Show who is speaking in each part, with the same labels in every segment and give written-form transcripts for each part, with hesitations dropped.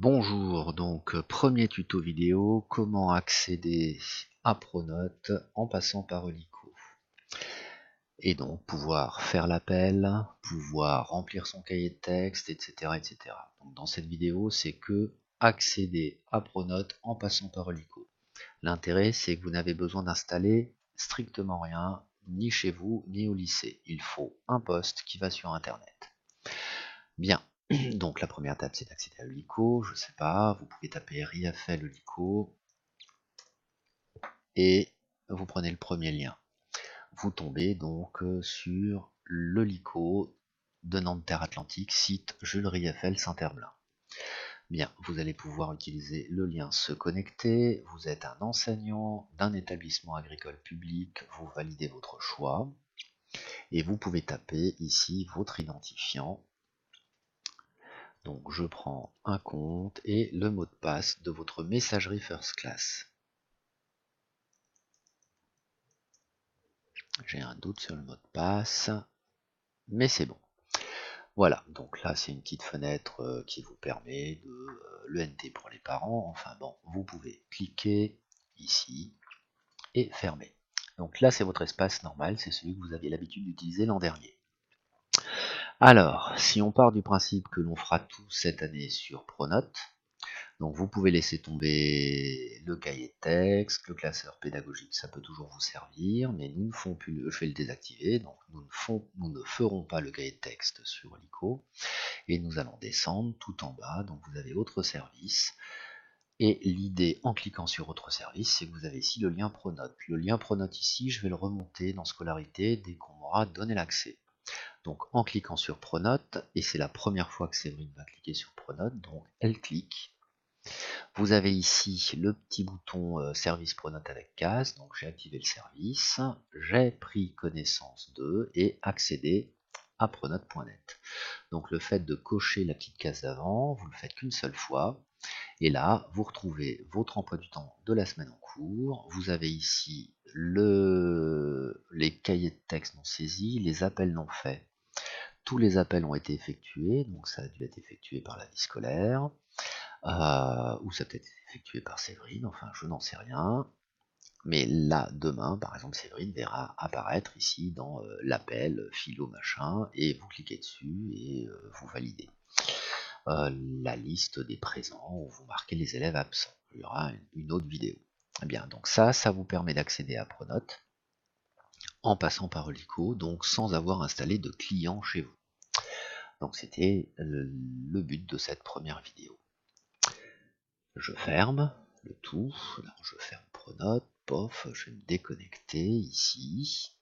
Speaker 1: Bonjour, donc premier tuto vidéo, comment accéder à Pronote en passant par Helico. Et donc pouvoir faire l'appel, pouvoir remplir son cahier de texte, etc. etc. Donc dans cette vidéo, c'est que accéder à Pronote en passant par Helico. L'intérêt, c'est que vous n'avez besoin d'installer strictement rien, ni chez vous, ni au lycée. Il faut un poste qui va sur Internet. Bien. Donc la première étape c'est d'accéder à Helico, je sais pas, vous pouvez taper Riaffel Helico et vous prenez le premier lien. Vous tombez donc sur l'Helico de Nanterre Atlantique, site Jules Riaffel Saint-Herblain. Bien, vous allez pouvoir utiliser le lien se connecter, vous êtes un enseignant d'un établissement agricole public, vous validez votre choix et vous pouvez taper ici votre identifiant. Donc je prends un compte et le mot de passe de votre messagerie First Class. J'ai un doute sur le mot de passe, mais c'est bon. Voilà, donc là c'est une petite fenêtre qui vous permet de l'ENT pour les parents. Enfin bon, vous pouvez cliquer ici et fermer. Donc là c'est votre espace normal, c'est celui que vous aviez l'habitude d'utiliser l'an dernier. Alors, si on part du principe que l'on fera tout cette année sur Pronote, donc vous pouvez laisser tomber le cahier de texte, le classeur pédagogique, ça peut toujours vous servir, mais nous ne font plus, je vais le désactiver, donc nous ne ferons pas le cahier de texte sur Helico, et nous allons descendre tout en bas, donc vous avez autre service, et l'idée en cliquant sur autre service, c'est que vous avez ici le lien Pronote. Le lien Pronote ici, je vais le remonter dans Scolarité dès qu'on m'aura donné l'accès. Donc en cliquant sur Pronote, et c'est la première fois que Séverine va cliquer sur Pronote, donc elle clique. Vous avez ici le petit bouton service Pronote avec case, donc j'ai activé le service, j'ai pris connaissance de et accédé à pronote.net. Donc le fait de cocher la petite case d'avant, vous le faites qu'une seule fois, et là vous retrouvez votre emploi du temps de la semaine en cours, vous avez ici les cahiers de texte non saisis, les appels non faits. Tous les appels ont été effectués, donc ça a dû être effectué par la vie scolaire. Ou ça peut être effectué par Séverine, enfin je n'en sais rien. Mais là, demain, par exemple, Séverine verra apparaître ici dans l'appel philo machin, et vous cliquez dessus et vous validez la liste des présents où vous marquez les élèves absents. Il y aura une autre vidéo. Eh bien, donc ça vous permet d'accéder à Pronote en passant par Helico, donc sans avoir installé de client chez vous. Donc c'était le but de cette première vidéo. Je ferme le tout, alors je ferme Pronote, pof, je vais me déconnecter ici,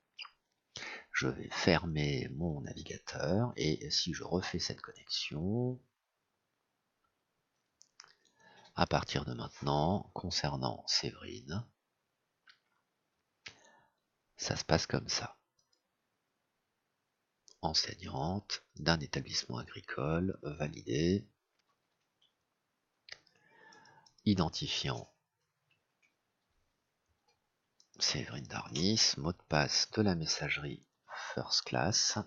Speaker 1: je vais fermer mon navigateur, et si je refais cette connexion, à partir de maintenant, concernant Séverine, ça se passe comme ça. Enseignante d'un établissement agricole, validé, identifiant Séverine Darnis, mot de passe de la messagerie First Class,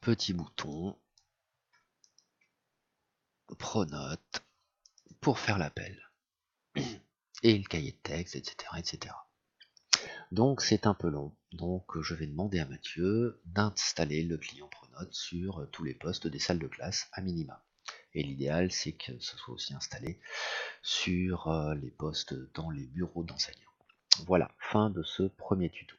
Speaker 1: petit bouton, Pronote, pour faire l'appel. Et le cahier de texte, etc. etc. Donc c'est un peu long, donc je vais demander à Mathieu d'installer le client Pronote sur tous les postes des salles de classe à minima. Et l'idéal c'est que ce soit aussi installé sur les postes dans les bureaux d'enseignants. Voilà, fin de ce premier tuto.